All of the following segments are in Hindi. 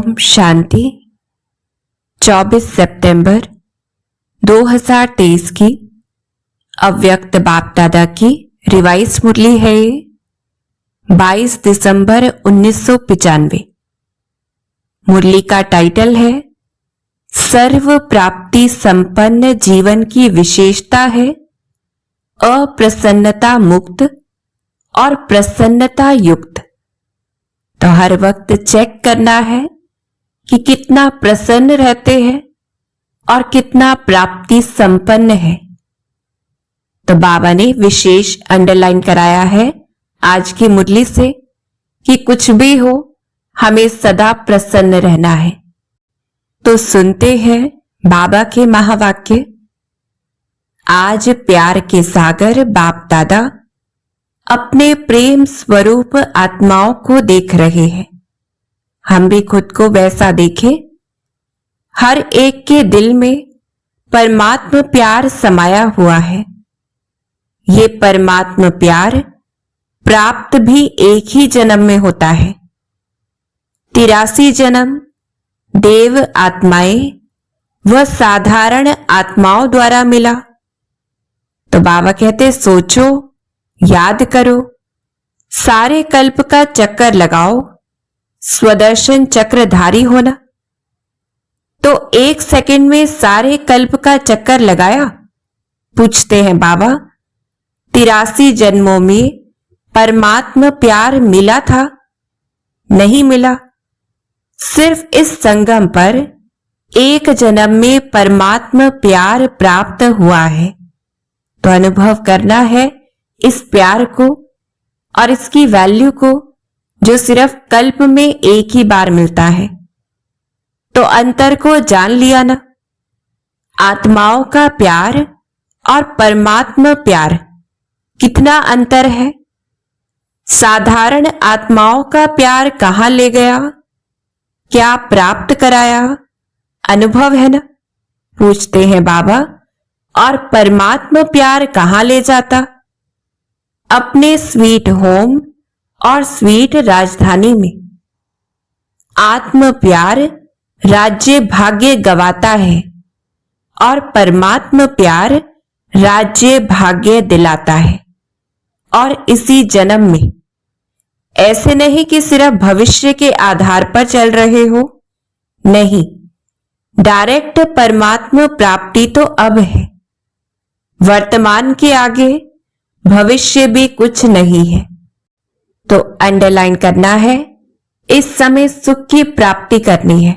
ओम शांति। 24 सितंबर 2023 की अव्यक्त बाप दादा की रिवाइज मुरली है। 22 दिसंबर 1995। मुरली का टाइटल है सर्व प्राप्ति संपन्न जीवन की विशेषता है अप्रसन्नता मुक्त और प्रसन्नता युक्त। तो हर वक्त चेक करना है कि कितना प्रसन्न रहते हैं और कितना प्राप्ति संपन्न है। तो बाबा ने विशेष अंडरलाइन कराया है आज की मुरली से कि कुछ भी हो हमें सदा प्रसन्न रहना है। तो सुनते हैं बाबा के महावाक्य। आज प्यार के सागर बाप दादा अपने प्रेम स्वरूप आत्माओं को देख रहे हैं। हम भी खुद को वैसा देखें। हर एक के दिल में परमात्मा प्यार समाया हुआ है। ये परमात्मा प्यार प्राप्त भी एक ही जन्म में होता है। 83 जन्म देव आत्माएं व साधारण आत्माओं द्वारा मिला। तो बाबा कहते सोचो, याद करो, सारे कल्प का चक्कर लगाओ, स्वदर्शन चक्रधारी होना। तो 1 सेकंड में सारे कल्प का चक्कर लगाया। पूछते हैं बाबा 83 जन्मों में परमात्मा प्यार मिला था? नहीं मिला। सिर्फ इस संगम पर 1 जन्म में परमात्मा प्यार प्राप्त हुआ है। तो अनुभव करना है इस प्यार को और इसकी वैल्यू को जो सिर्फ कल्प में एक ही बार मिलता है। तो अंतर को जान लिया ना। आत्माओं का प्यार और परमात्मा प्यार कितना अंतर है। साधारण आत्माओं का प्यार कहां ले गया, क्या प्राप्त कराया, अनुभव है ना। पूछते हैं बाबा और परमात्मा प्यार कहां ले जाता? अपने स्वीट होम और स्वीट राजधानी में। आत्म प्यार राज्य भाग्य गवाता है और परमात्मा प्यार राज्य भाग्य दिलाता है। और इसी जन्म में। ऐसे नहीं कि सिर्फ भविष्य के आधार पर चल रहे हो, नहीं, डायरेक्ट परमात्मा प्राप्ति तो अब है। वर्तमान के आगे भविष्य भी कुछ नहीं है। तो अंडरलाइन करना है इस समय सुख की प्राप्ति करनी है।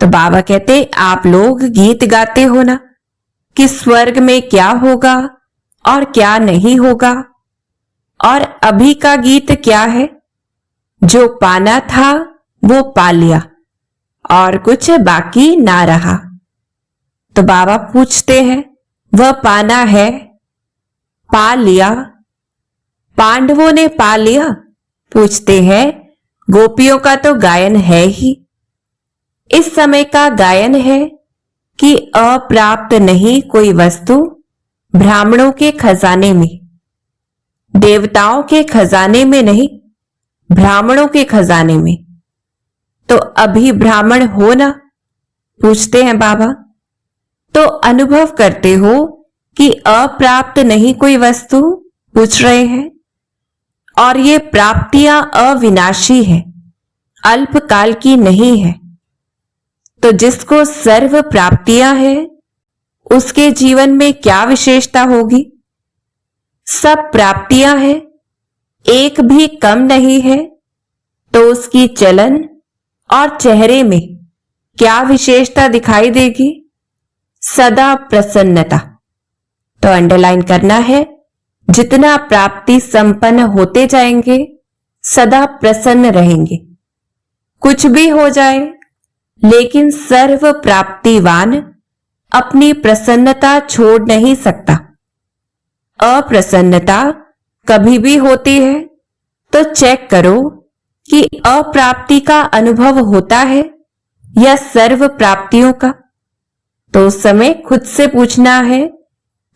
तो बाबा कहते आप लोग गीत गाते हो ना कि स्वर्ग में क्या होगा और क्या नहीं होगा। और अभी का गीत क्या है? जो पाना था वो पा लिया और कुछ बाकी ना रहा। तो बाबा पूछते हैं वह पाना है, पा लिया? पांडवों ने पा लिया? पूछते हैं गोपियों का तो गायन है ही। इस समय का गायन है कि अप्राप्त नहीं कोई वस्तु ब्राह्मणों के खजाने में, देवताओं के खजाने में नहीं, ब्राह्मणों के खजाने में। तो अभी ब्राह्मण हो ना? पूछते हैं बाबा। तो अनुभव करते हो कि अप्राप्त नहीं कोई वस्तु? पूछ रहे हैं। और ये प्राप्तियां अविनाशी है, अल्पकाल की नहीं है। तो जिसको सर्व प्राप्तियां है उसके जीवन में क्या विशेषता होगी? सब प्राप्तियां हैं, एक भी कम नहीं है। तो उसकी चलन और चेहरे में क्या विशेषता दिखाई देगी? सदा प्रसन्नता। तो अंडरलाइन करना है जितना प्राप्ति संपन्न होते जाएंगे सदा प्रसन्न रहेंगे। कुछ भी हो जाए लेकिन सर्व प्राप्तिवान अपनी प्रसन्नता छोड़ नहीं सकता। अप्रसन्नता कभी भी होती है तो चेक करो कि अप्राप्ति का अनुभव होता है या सर्व प्राप्तियों का। तो उस समय खुद से पूछना है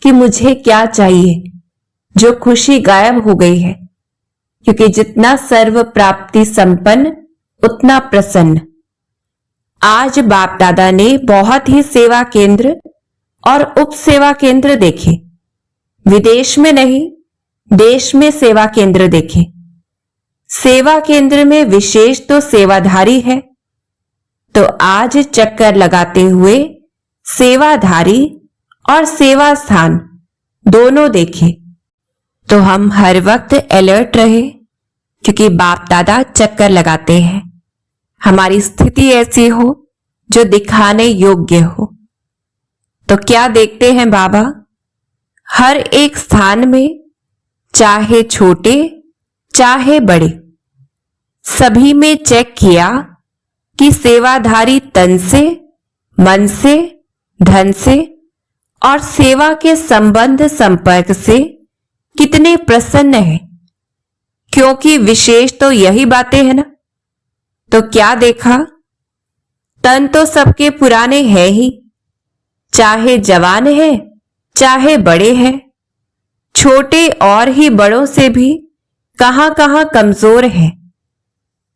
कि मुझे क्या चाहिए। जो खुशी गायब हो गई है, क्योंकि जितना सर्व प्राप्ति संपन्न उतना प्रसन्न। आज बाप दादा ने बहुत ही सेवा केंद्र और उप सेवा केंद्र देखे। विदेश में नहीं, देश में सेवा केंद्र देखे। सेवा केंद्र में विशेष तो सेवाधारी है, तो आज चक्कर लगाते हुए सेवाधारी और सेवा स्थान दोनों देखे, तो हम हर वक्त अलर्ट रहे, क्योंकि बाप दादा चक्कर लगाते हैं। हमारी स्थिति ऐसी हो जो दिखाने योग्य हो। तो क्या देखते हैं बाबा? हर एक स्थान में, चाहे छोटे चाहे बड़े, सभी में चेक किया कि सेवाधारी तन से, मन से, धन से और सेवा के संबंध संपर्क से कितने प्रसन्न है, क्योंकि विशेष तो यही बातें हैं ना। तो क्या देखा? तन तो सबके पुराने हैं ही, चाहे जवान है चाहे बड़े हैं। छोटे और ही बड़ों से भी कहां कहां कमजोर है।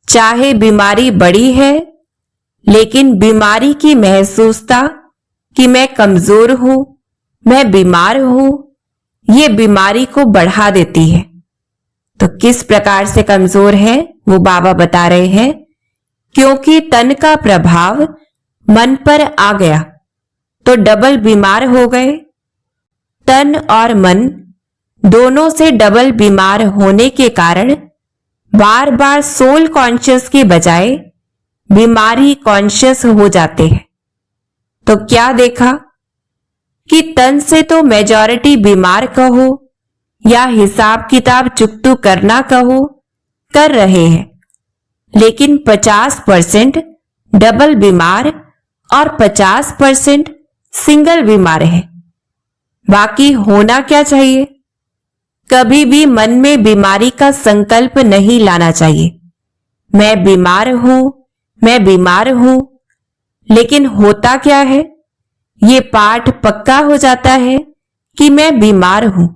चाहे बीमारी बड़ी है, लेकिन बीमारी की महसूसता कि मैं कमजोर हूं, मैं बीमार हूं, ये बीमारी को बढ़ा देती है। तो किस प्रकार से कमजोर है वो बाबा बता रहे हैं, क्योंकि तन का प्रभाव मन पर आ गया तो डबल बीमार हो गए। तन और मन दोनों से डबल बीमार होने के कारण बार बार सोल कॉन्शियस के बजाय बीमारी कॉन्शियस हो जाते हैं। तो क्या देखा कि तन से तो मेजॉरिटी बीमार कहो या हिसाब किताब चुकतू करना कहो, कर रहे हैं, लेकिन 50% डबल बीमार और 50% सिंगल बीमार है। बाकी होना क्या चाहिए? कभी भी मन में बीमारी का संकल्प नहीं लाना चाहिए। मैं बीमार हूं, मैं बीमार हूं, लेकिन होता क्या है? ये पाठ पक्का हो जाता है कि मैं बीमार हूं।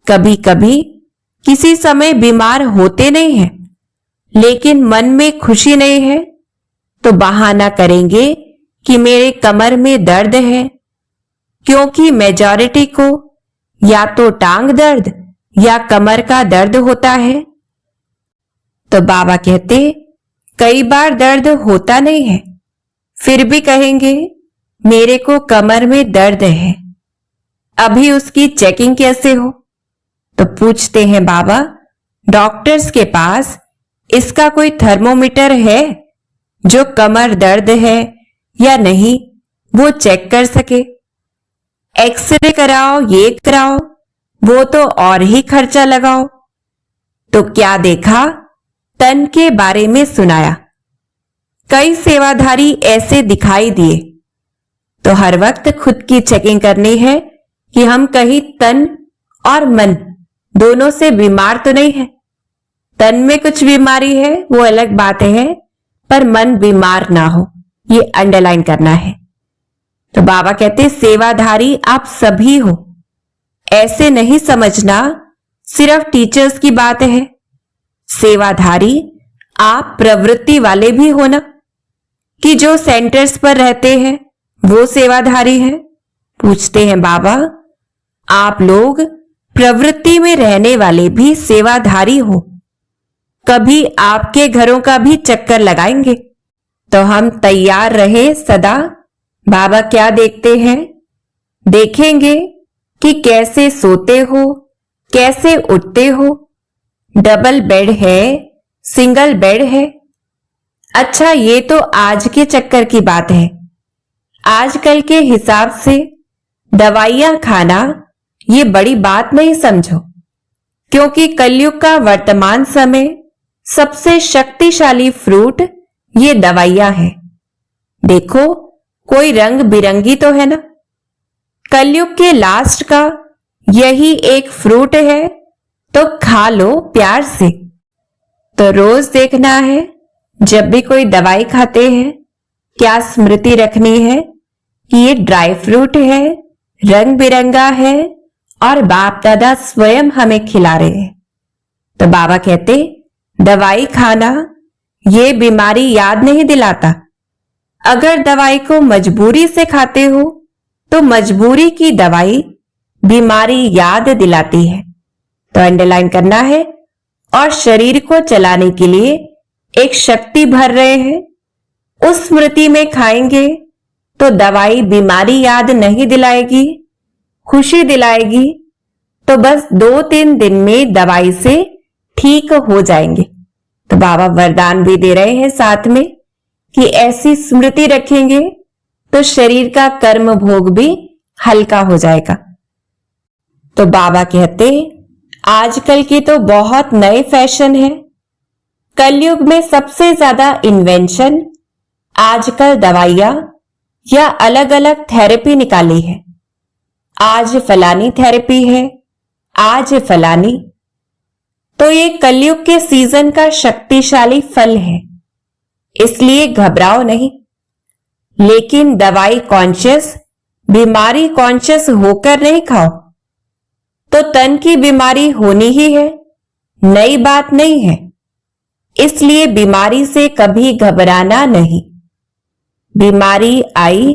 कभी कभी किसी समय बीमार होते नहीं हैं, लेकिन मन में खुशी नहीं है, तो बहाना करेंगे कि मेरे कमर में दर्द है, क्योंकि मेजॉरिटी को या तो टांग दर्द या कमर का दर्द होता है। तो बाबा कहते कई बार दर्द होता नहीं है, फिर भी कहेंगे मेरे को कमर में दर्द है। अभी उसकी चेकिंग कैसे हो? तो पूछते हैं बाबा, डॉक्टर्स के पास इसका कोई थर्मोमीटर है जो कमर दर्द है या नहीं वो चेक कर सके? एक्सरे कराओ, ये कराओ, वो तो और ही खर्चा लगाओ। तो क्या देखा? तन के बारे में सुनाया। कई सेवाधारी ऐसे दिखाई दिए। तो हर वक्त खुद की चेकिंग करनी है कि हम कहीं तन और मन दोनों से बीमार तो नहीं है। तन में कुछ बीमारी है वो अलग बात है, पर मन बीमार ना हो, ये अंडरलाइन करना है। तो बाबा कहते सेवाधारी आप सभी हो, ऐसे नहीं समझना सिर्फ टीचर्स की बात है। सेवाधारी आप प्रवृत्ति वाले भी हो ना, कि जो सेंटर्स पर रहते हैं वो सेवाधारी हैं? पूछते हैं बाबा, आप लोग प्रवृत्ति में रहने वाले भी सेवाधारी हो। कभी आपके घरों का भी चक्कर लगाएंगे, तो हम तैयार रहे सदा। बाबा क्या देखते हैं? देखेंगे कि कैसे सोते हो, कैसे उठते हो, डबल बेड है, सिंगल बेड है। अच्छा, ये तो आज के चक्कर की बात है। आजकल के हिसाब से दवाइयां खाना ये बड़ी बात नहीं समझो, क्योंकि कलयुग का वर्तमान समय सबसे शक्तिशाली फ्रूट ये दवाइयां हैं। देखो, कोई रंग बिरंगी तो है ना। कलयुग के लास्ट का यही एक फ्रूट है, तो खा लो प्यार से। तो रोज देखना है, जब भी कोई दवाई खाते हैं क्या स्मृति रखनी है कि ये ड्राई फ्रूट है, रंग बिरंगा है और बाप दादा स्वयं हमें खिला रहे हैं। तो बाबा कहते दवाई खाना ये बीमारी याद नहीं दिलाता, अगर दवाई को मजबूरी से खाते हो तो मजबूरी की दवाई बीमारी याद दिलाती है। तो अंडरलाइन करना है। और शरीर को चलाने के लिए एक शक्ति भर रहे हैं। उस स्मृति में खाएंगे तो दवाई बीमारी याद नहीं दिलाएगी, खुशी दिलाएगी। तो बस 2-3 दिन में दवाई से ठीक हो जाएंगे। तो बाबा वरदान भी दे रहे हैं साथ में कि ऐसी स्मृति रखेंगे तो शरीर का कर्म भोग भी हल्का हो जाएगा। तो बाबा कहते आजकल के तो बहुत नए फैशन है। कलयुग में सबसे ज्यादा इन्वेंशन आजकल दवाइयां या अलग अलग थेरेपी निकाली है। आज फलानी थेरेपी है, आज फलानी। तो ये कलयुग के सीजन का शक्तिशाली फल है, इसलिए घबराओ नहीं। लेकिन दवाई कॉन्शियस, बीमारी कॉन्शियस होकर नहीं खाओ तो तन की बीमारी होनी ही है, नई बात नहीं है। इसलिए बीमारी से कभी घबराना नहीं। बीमारी आई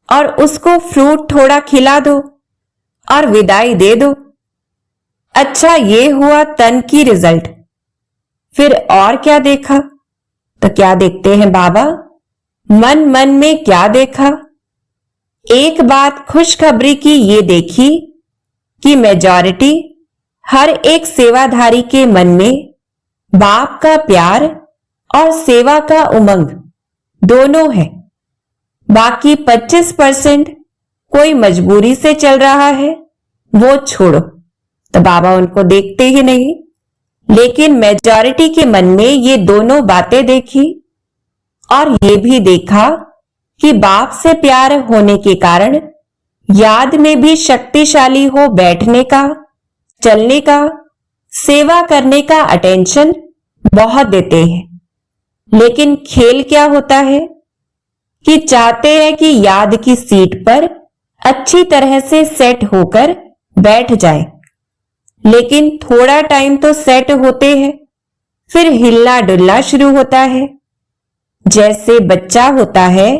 और उसको फ्रूट थोड़ा खिला दो और विदाई दे दो। अच्छा ये हुआ तन की रिजल्ट। फिर और क्या देखा? तो क्या देखते हैं बाबा? मन मन में क्या देखा? एक बात खुशखबरी की ये देखी कि मेजॉरिटी हर एक सेवाधारी के मन में बाप का प्यार और सेवा का उमंग दोनों है। बाकी 25% कोई मजबूरी से चल रहा है, वो छोड़ो। तो बाबा उनको देखते ही नहीं, लेकिन मेजॉरिटी के मन में ये दोनों बातें देखी और ये भी देखा कि बाप से प्यार होने के कारण याद में भी शक्तिशाली हो बैठने का, चलने का, सेवा करने का अटेंशन बहुत देते हैं। लेकिन खेल क्या होता है कि चाहते हैं कि याद की सीट पर अच्छी तरह से सेट होकर बैठ जाए। लेकिन थोड़ा टाइम तो सेट होते हैं, फिर हिलना डुलना शुरू होता है। जैसे बच्चा होता है,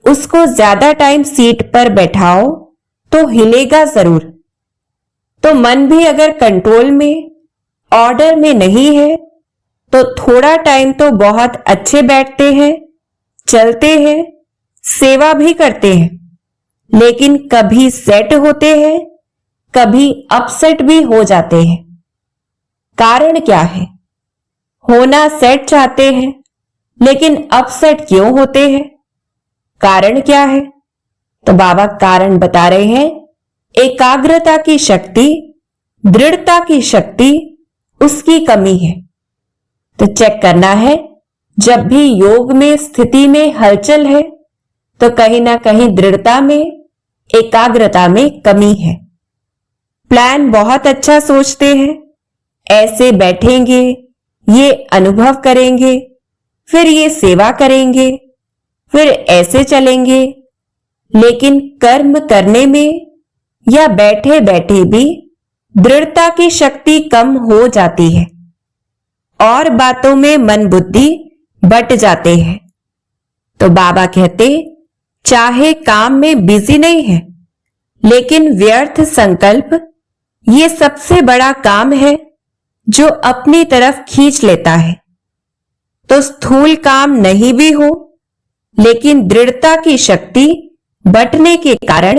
उसको ज्यादा टाइम सीट पर बैठाओ तो हिलेगा जरूर। तो मन भी अगर कंट्रोल में, ऑर्डर में नहीं है तो थोड़ा टाइम तो बहुत अच्छे बैठते हैं, चलते हैं, सेवा भी करते हैं। लेकिन कभी सेट होते हैं, कभी अपसेट भी हो जाते हैं। कारण क्या है? होना सेट चाहते हैं लेकिन अपसेट क्यों होते हैं? कारण क्या है? तो बाबा कारण बता रहे हैं, एकाग्रता की शक्ति, दृढ़ता की शक्ति उसकी कमी है। तो चेक करना है, जब भी योग में स्थिति में हलचल है तो कहीं ना कहीं दृढ़ता में, एकाग्रता में कमी है। प्लान बहुत अच्छा सोचते हैं, ऐसे बैठेंगे, ये अनुभव करेंगे, फिर ये सेवा करेंगे, फिर ऐसे चलेंगे। लेकिन कर्म करने में या बैठे बैठे भी दृढ़ता की शक्ति कम हो जाती है और बातों में मन बुद्धि बट जाते हैं। तो बाबा कहते, चाहे काम में बिजी नहीं है, लेकिन व्यर्थ संकल्प ये सबसे बड़ा काम है जो अपनी तरफ खींच लेता है। तो स्थूल काम नहीं भी हो, लेकिन दृढ़ता की शक्ति बटने के कारण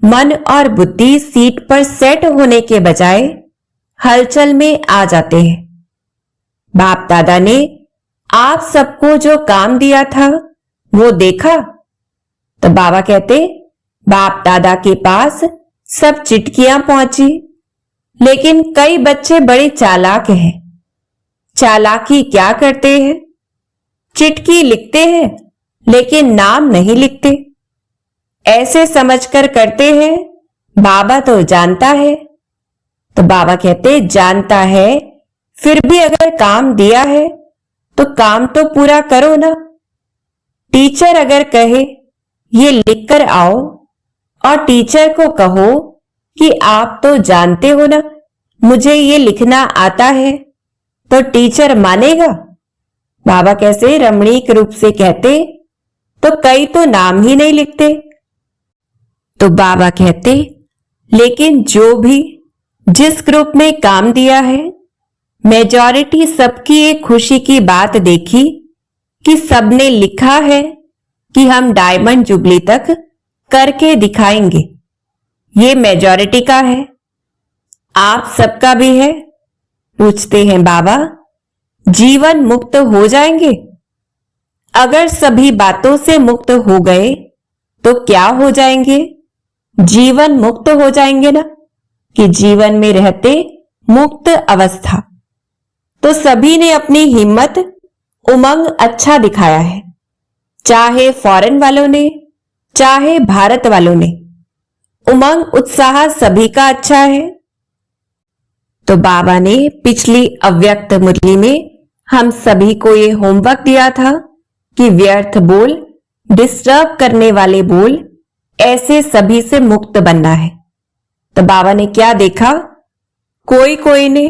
मन और बुद्धि सीट पर सेट होने के बजाय हलचल में आ जाते हैं। बाप दादा ने आप सबको जो काम दिया था वो देखा? तो बाबा कहते, बाप दादा के पास सब चिट्ठियां पहुंची, लेकिन कई बच्चे बड़े चालाक हैं। चालाकी क्या करते हैं? चिट्ठी लिखते हैं लेकिन नाम नहीं लिखते। ऐसे समझकर करते हैं बाबा तो जानता है। तो बाबा कहते, जानता है फिर भी अगर काम दिया है तो काम तो पूरा करो ना। टीचर अगर कहे ये लिखकर आओ और टीचर को कहो कि आप तो जानते हो ना मुझे ये लिखना आता है, तो टीचर मानेगा? बाबा कैसे रमणीक रूप से कहते, तो कई तो नाम ही नहीं लिखते। तो बाबा कहते, लेकिन जो भी जिस ग्रुप में काम दिया है, मेजॉरिटी सबकी एक खुशी की बात देखी कि सबने लिखा है कि हम डायमंड जुबली तक करके दिखाएंगे। ये मेजॉरिटी का है। आप सबका भी है? पूछते हैं बाबा, जीवन मुक्त हो जाएंगे? अगर सभी बातों से मुक्त हो गए तो क्या हो जाएंगे? जीवन मुक्त हो जाएंगे ना, कि जीवन में रहते मुक्त अवस्था। तो सभी ने अपनी हिम्मत उमंग अच्छा दिखाया है, चाहे फॉरेन वालों ने चाहे भारत वालों ने। उमंग उत्साह सभी का अच्छा है। तो बाबा ने पिछली अव्यक्त मुरली में हम सभी को ये होमवर्क दिया था कि व्यर्थ बोल, डिस्टर्ब करने वाले बोल, ऐसे सभी से मुक्त बनना है। तो बाबा ने क्या देखा, कोई कोई ने,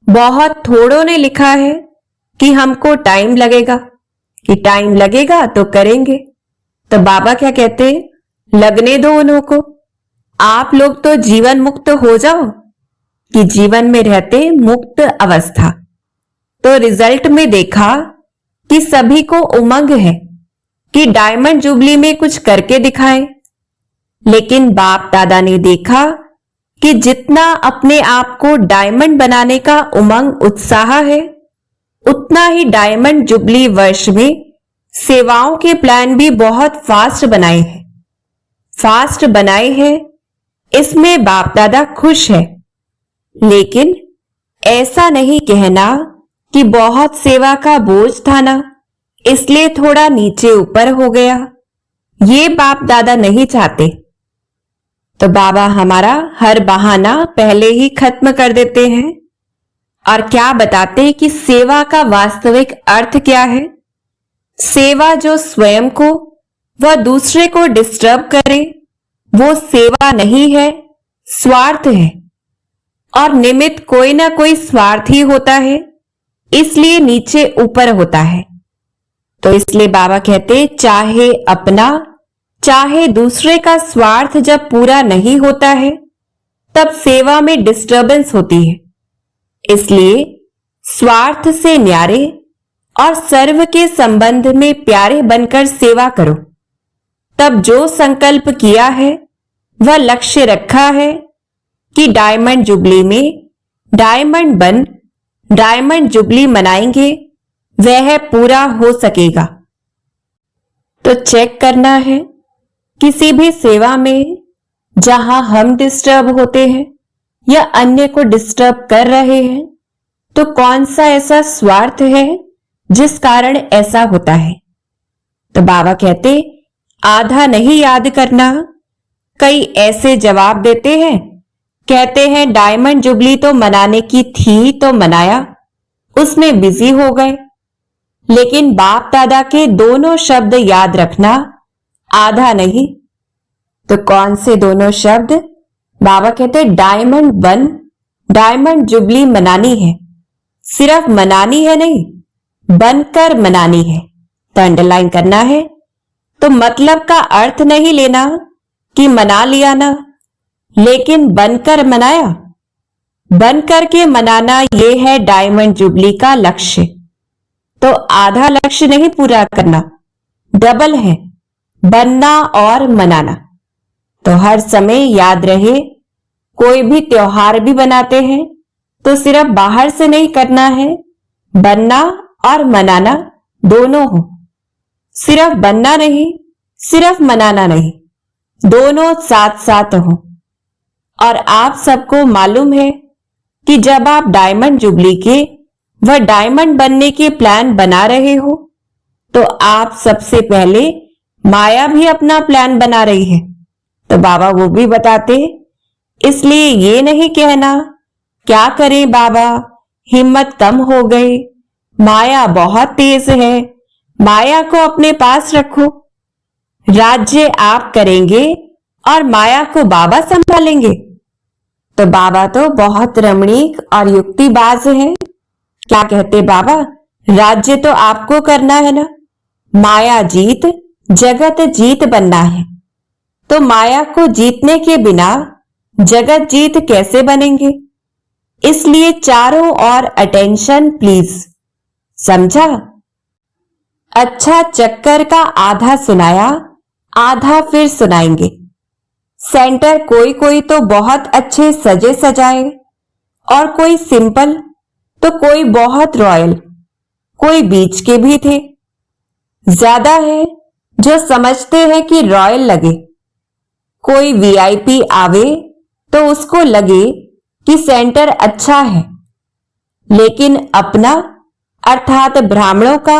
बहुत थोड़ों ने लिखा है कि हमको टाइम लगेगा, कि टाइम लगेगा तो करेंगे। तो बाबा क्या कहते, लगने दो उन्हों को, आप लोग तो जीवन मुक्त हो जाओ, कि जीवन में रहते मुक्त अवस्था। तो रिजल्ट में देखा कि सभी को उमंग है कि डायमंड जुबली में कुछ करके दिखाएं। लेकिन बाप दादा ने देखा कि जितना अपने आप को डायमंड बनाने का उमंग उत्साह है, उतना ही डायमंड जुबली वर्ष में सेवाओं के प्लान भी बहुत फास्ट बनाए हैं। फास्ट बनाए हैं, इसमें बाप दादा खुश है। लेकिन ऐसा नहीं कहना कि बहुत सेवा का बोझ था ना, इसलिए थोड़ा नीचे ऊपर हो गया। ये बाप दादा नहीं चाहते। तो बाबा हमारा हर बहाना पहले ही खत्म कर देते हैं और क्या बताते कि सेवा का वास्तविक अर्थ क्या है। सेवा जो स्वयं को व दूसरे को डिस्टर्ब करे, वो सेवा नहीं है, स्वार्थ है। और निमित्त कोई ना कोई स्वार्थ ही होता है, इसलिए नीचे ऊपर होता है। तो इसलिए बाबा कहते, चाहे अपना चाहे दूसरे का स्वार्थ जब पूरा नहीं होता है, तब सेवा में डिस्टरबेंस होती है। इसलिए स्वार्थ से न्यारे और सर्व के संबंध में प्यारे बनकर सेवा करो। तब जो संकल्प किया है, वह लक्ष्य रखा है कि डायमंड जुबली में डायमंड बन डायमंड जुबली मनाएंगे, वह पूरा हो सकेगा। तो चेक करना है किसी भी सेवा में जहां हम डिस्टर्ब होते हैं या अन्य को डिस्टर्ब कर रहे हैं, तो कौन सा ऐसा स्वार्थ है जिस कारण ऐसा होता है। तो बाबा कहते, आधा नहीं याद करना। कई ऐसे जवाब देते हैं, कहते हैं डायमंड जुबली तो मनाने की थी तो मनाया, उसमें बिजी हो गए। लेकिन बाप दादा के दोनों शब्द याद रखना, आधा नहीं। तो कौन से दोनों शब्द? बाबा कहते डायमंड बन डायमंड जुबली मनानी है। सिर्फ मनानी है नहीं, बनकर मनानी है। तो अंडरलाइन करना है। तो मतलब का अर्थ नहीं लेना कि मना लिया ना, लेकिन बनकर मनाया। बनकर के मनाना ये है डायमंड जुबली का लक्ष्य। तो आधा लक्ष्य नहीं पूरा करना, डबल है, बनना और मनाना। तो हर समय याद रहे, कोई भी त्योहार भी बनाते हैं तो सिर्फ बाहर से नहीं करना है, बनना और मनाना दोनों हो। सिर्फ बनना नहीं, सिर्फ मनाना नहीं, दोनों साथ साथ हो। और आप सबको मालूम है कि जब आप डायमंड जुबली के व डायमंड बनने के प्लान बना रहे हो, तो आप सबसे पहले माया भी अपना प्लान बना रही है। तो बाबा वो भी बताते, इसलिए ये नहीं कहना क्या करें बाबा, हिम्मत कम हो गई, माया बहुत तेज है, माया को अपने पास रखो। राज्य आप करेंगे और माया को बाबा संभालेंगे। तो बाबा तो बहुत रमणीक और युक्तिबाज हैं। क्या कहते बाबा, राज्य तो आपको करना है ना, माया जीत जगत जीत बनना है, तो माया को जीतने के बिना जगत जीत कैसे बनेंगे? इसलिए चारों ओर अटेंशन प्लीज। समझा? अच्छा, चक्कर का आधा सुनाया, आधा फिर सुनाएंगे। सेंटर कोई कोई तो बहुत अच्छे सजे सजाए और कोई सिंपल, तो कोई बहुत रॉयल, कोई बीच के भी थे। ज्यादा है जो समझते हैं कि रॉयल लगे। कोई वीआईपी आवे तो उसको लगे कि सेंटर अच्छा है, लेकिन अपना अर्थात ब्राह्मणों का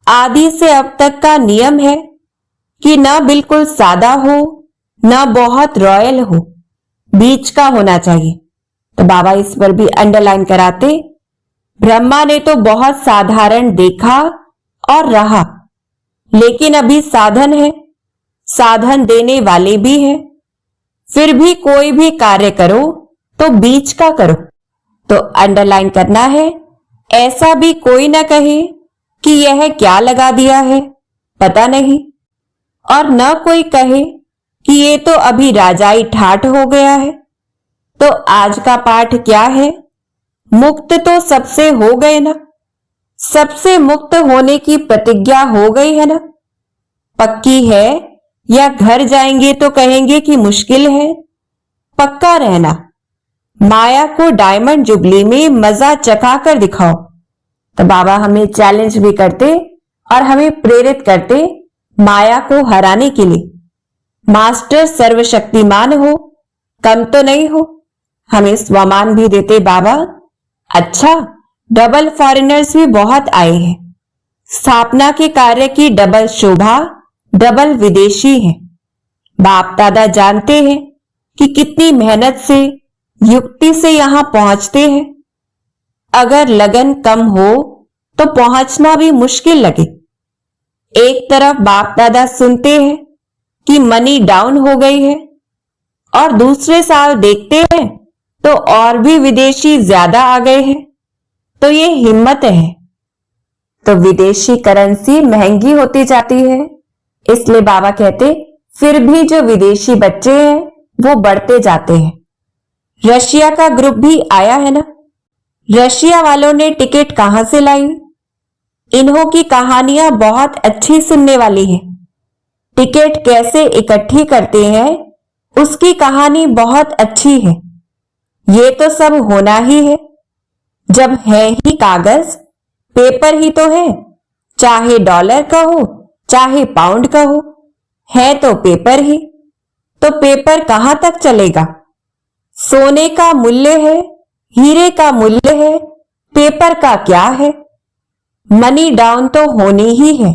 आदि से अब तक का नियम है कि न बिल्कुल सादा हो न बहुत रॉयल हो, बीच का होना चाहिए। तो बाबा इस पर भी अंडरलाइन कराते, ब्रह्मा ने तो बहुत साधारण देखा और रहा, लेकिन अभी साधन है, साधन देने वाले भी हैं। फिर भी कोई भी कार्य करो तो बीच का करो। तो अंडरलाइन करना है, ऐसा भी कोई ना कहे कि यह क्या लगा दिया है, पता नहीं, और न कोई कहे कि ये तो अभी राजाई ठाठ हो गया है। तो आज का पाठ क्या है? मुक्त तो सबसे हो गए ना, सबसे मुक्त होने की प्रतिज्ञा हो गई है ना? पक्की है या घर जाएंगे तो कहेंगे कि मुश्किल है? पक्का रहना, माया को डायमंड जुबली में मजा चखा कर दिखाओ। तो बाबा हमें चैलेंज भी करते और हमें प्रेरित करते माया को हराने के लिए। मास्टर सर्वशक्तिमान हो, कम तो नहीं हो। हमें स्वमान भी देते बाबा। अच्छा, डबल फॉरेनर्स भी बहुत आए हैं। स्थापना के कार्य की डबल शोभा, डबल विदेशी है। बाप दादा जानते हैं कि कितनी मेहनत से, युक्ति से यहां पहुंचते हैं। अगर लगन कम हो तो पहुंचना भी मुश्किल लगे। एक तरफ बाप दादा सुनते हैं कि मनी डाउन हो गई है, और दूसरे साल देखते हैं तो और भी विदेशी ज्यादा आ गए हैं। तो ये हिम्मत है। तो विदेशी करेंसी महंगी होती जाती है, इसलिए बाबा कहते फिर भी जो विदेशी बच्चे हैं वो बढ़ते जाते हैं। रशिया का ग्रुप भी आया है ना। रशिया वालों ने टिकट कहां से लाई? इन्हों की कहानियां बहुत अच्छी सुनने वाली है। टिकट कैसे इकट्ठी करते हैं उसकी कहानी बहुत अच्छी है। ये तो सब होना ही है, जब है ही कागज, पेपर ही तो है। चाहे डॉलर का हो चाहे पाउंड का हो, है तो पेपर ही। तो पेपर कहां तक चलेगा? सोने का मूल्य है, हीरे का मूल्य है, पेपर का क्या है? मनी डाउन तो होनी ही है,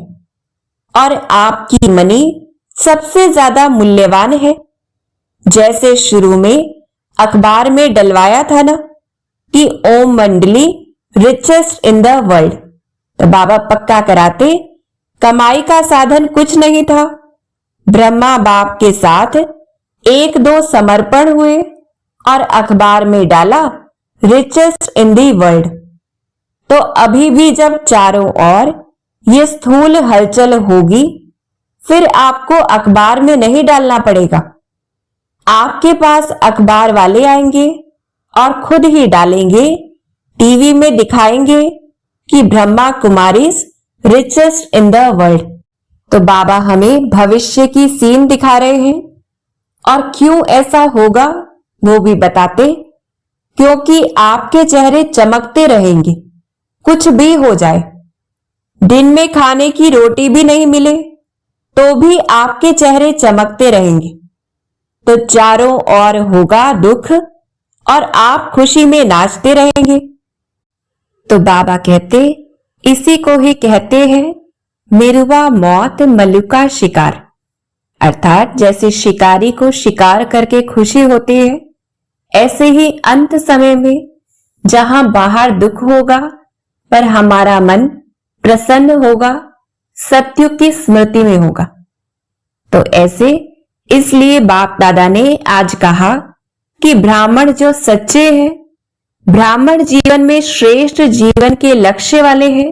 और आपकी मनी सबसे ज्यादा मूल्यवान है। जैसे शुरू में अखबार में डलवाया था ना कि ओम मंडली रिचेस्ट इन द वर्ल्ड, तो बाबा पक्का कराते कमाई का साधन कुछ नहीं था। ब्रह्मा बाप के साथ एक दो समर्पण हुए और अखबार में डाला रिचेस्ट इन दी वर्ल्ड। तो अभी भी जब चारों ओर ये स्थूल हलचल होगी, फिर आपको अखबार में नहीं डालना पड़ेगा। आपके पास अखबार वाले आएंगे और खुद ही डालेंगे, टीवी में दिखाएंगे कि Brahma Kumaris richest in the world. तो बाबा हमें भविष्य की सीन दिखा रहे हैं, और क्यों ऐसा होगा वो भी बताते, क्योंकि आपके चेहरे चमकते रहेंगे कुछ भी हो जाए। दिन में खाने की रोटी भी नहीं मिले तो भी आपके चेहरे चमकते रहेंगे। तो चारों ओर होगा दुख और आप खुशी में नाचते रहेंगे। तो बाबा कहते इसी को ही कहते हैं मिरुआ मौत मल्लुका शिकार। अर्थात जैसे शिकारी को शिकार करके खुशी होती है, ऐसे ही अंत समय में जहां बाहर दुख होगा पर हमारा मन प्रसन्न होगा, सत्युग की स्मृति में होगा। तो ऐसे इसलिए बाप दादा ने आज कहा कि ब्राह्मण जो सच्चे हैं, ब्राह्मण जीवन में श्रेष्ठ जीवन के लक्ष्य वाले हैं,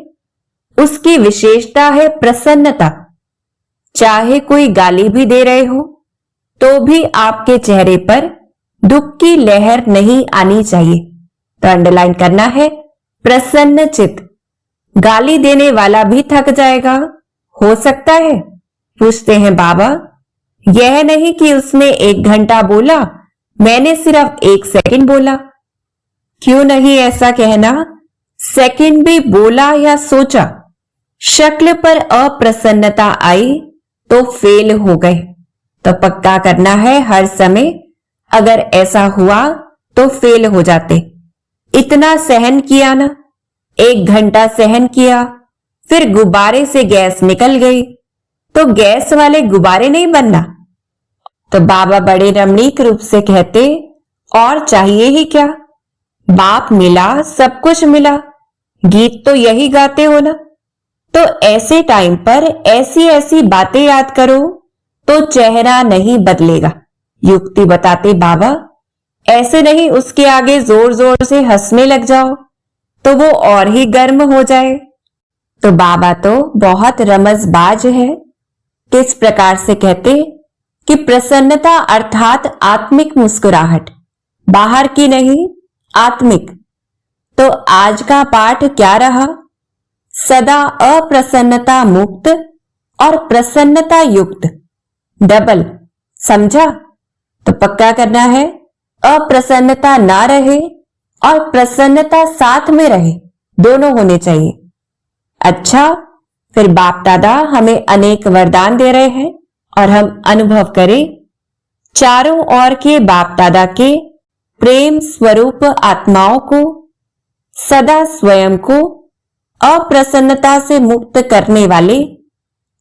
उसकी विशेषता है प्रसन्नता। चाहे कोई गाली भी दे रहे हो तो भी आपके चेहरे पर दुख की लहर नहीं आनी चाहिए। तो अंडरलाइन करना है प्रसन्न चित्त। गाली देने वाला भी थक जाएगा, हो सकता है। पूछते हैं बाबा, यह नहीं कि उसने 1 घंटा बोला, मैंने सिर्फ 1 सेकंड बोला। क्यों नहीं ऐसा कहना? सेकंड भी बोला या सोचा, शक्ल पर अप्रसन्नता आई तो फेल हो गए। तो पक्का करना है हर समय, अगर ऐसा हुआ तो फेल हो जाते। इतना सहन किया ना, 1 घंटा सहन किया, फिर गुब्बारे से गैस निकल गई तो गैस वाले गुब्बारे नहीं बनना। तो बाबा बड़े रमणीक रूप से कहते, और चाहिए ही क्या, बाप मिला, सब कुछ मिला, गीत तो यही गाते हो ना। तो ऐसे टाइम पर ऐसी ऐसी बातें याद करो तो चेहरा नहीं बदलेगा। युक्ति बताते बाबा, ऐसे नहीं उसके आगे जोर जोर से हंसने लग जाओ तो वो और ही गर्म हो जाए। तो बाबा तो बहुत रमजबाज है। किस प्रकार से कहते कि प्रसन्नता अर्थात आत्मिक मुस्कुराहट, बाहर की नहीं, आत्मिक। तो आज का पाठ क्या रहा? सदा अप्रसन्नता मुक्त और प्रसन्नता युक्त, डबल। समझा? तो पक्का करना है अप्रसन्नता ना रहे और प्रसन्नता साथ में रहे, दोनों होने चाहिए। अच्छा, फिर बाप दादा हमें अनेक वरदान दे रहे हैं और हम अनुभव करें चारों ओर के बाप दादा के प्रेम स्वरूप आत्माओं को, सदा स्वयं को अप्रसन्नता से मुक्त करने वाले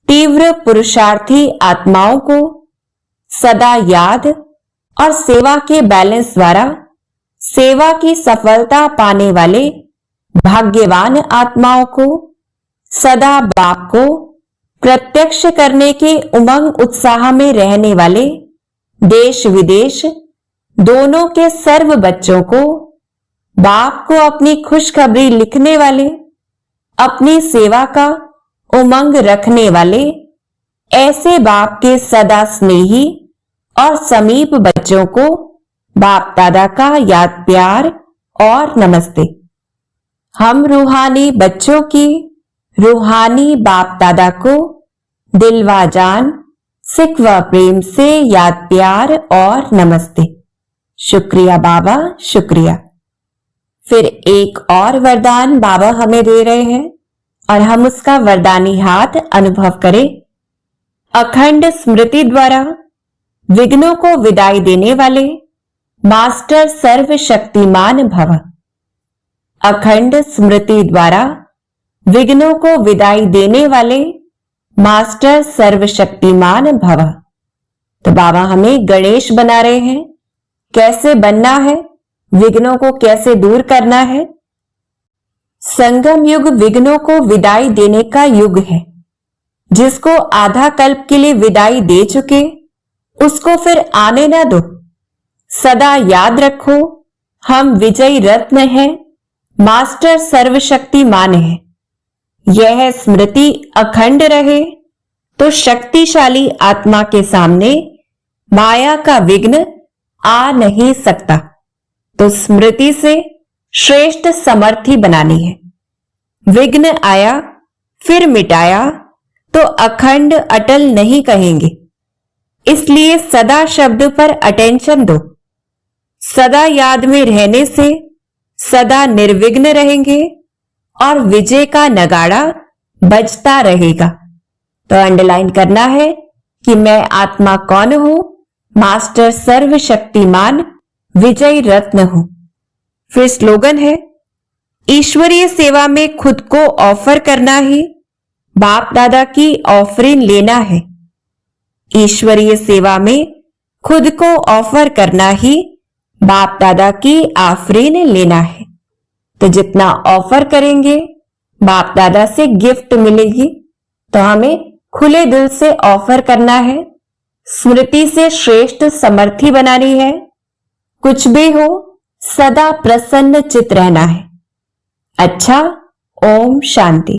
तीव्र पुरुषार्थी आत्माओं को सदा याद और सेवा के बैलेंस द्वारा सेवा की सफलता पाने वाले भाग्यवान आत्माओं को सदा बाप को प्रत्यक्ष करने के उमंग उत्साह में रहने वाले देश विदेश दोनों के सर्व बच्चों को बाप को अपनी खुशखबरी लिखने वाले, अपनी सेवा का उमंग रखने वाले ऐसे बाप के सदा स्नेही और समीप बच्चों को बाप दादा का याद प्यार और नमस्ते। हम रूहानी बच्चों की रूहानी बाप दादा को दिलवा जान सिख व प्रेम से याद प्यार और नमस्ते। शुक्रिया बाबा, शुक्रिया। फिर एक और वरदान बाबा हमें दे रहे हैं और हम उसका वरदानी हाथ अनुभव करें। अखंड स्मृति द्वारा विघ्नों को विदाई देने वाले मास्टर सर्वशक्तिमान भव। अखंड स्मृति द्वारा विघ्नों को विदाई देने वाले मास्टर सर्वशक्तिमान भव। तो बाबा हमें गणेश बना रहे हैं। कैसे बनना है, विघ्नों को कैसे दूर करना है। संगम युग विघ्नों को विदाई देने का युग है। जिसको आधा कल्प के लिए विदाई दे चुके उसको फिर आने ना दो। सदा याद रखो, हम विजयी रत्न हैं, मास्टर सर्वशक्तिमान है। यह स्मृति अखंड रहे तो शक्तिशाली आत्मा के सामने माया का विघ्न आ नहीं सकता। तो स्मृति से श्रेष्ठ समर्थी बनानी है। विघ्न आया फिर मिटाया तो अखंड अटल नहीं कहेंगे। इसलिए सदा शब्द पर अटेंशन दो। सदा याद में रहने से सदा निर्विघ्न रहेंगे और विजय का नगाड़ा बजता रहेगा। तो अंडरलाइन करना है कि मैं आत्मा कौन हूं, मास्टर सर्वशक्तिमान विजयी रत्न हूं। फिर स्लोगन है, ईश्वरीय सेवा में खुद को ऑफर करना ही बाप दादा की ऑफरिंग लेना है। ईश्वरीय सेवा में खुद को ऑफर करना ही बाप दादा की ऑफरिंग लेना है। तो जितना ऑफर करेंगे बाप दादा से गिफ्ट मिलेगी। तो हमें खुले दिल से ऑफर करना है, स्मृति से श्रेष्ठ समर्थी बनानी है। कुछ भी हो सदा प्रसन्न चित रहना है। अच्छा, ओम शांति।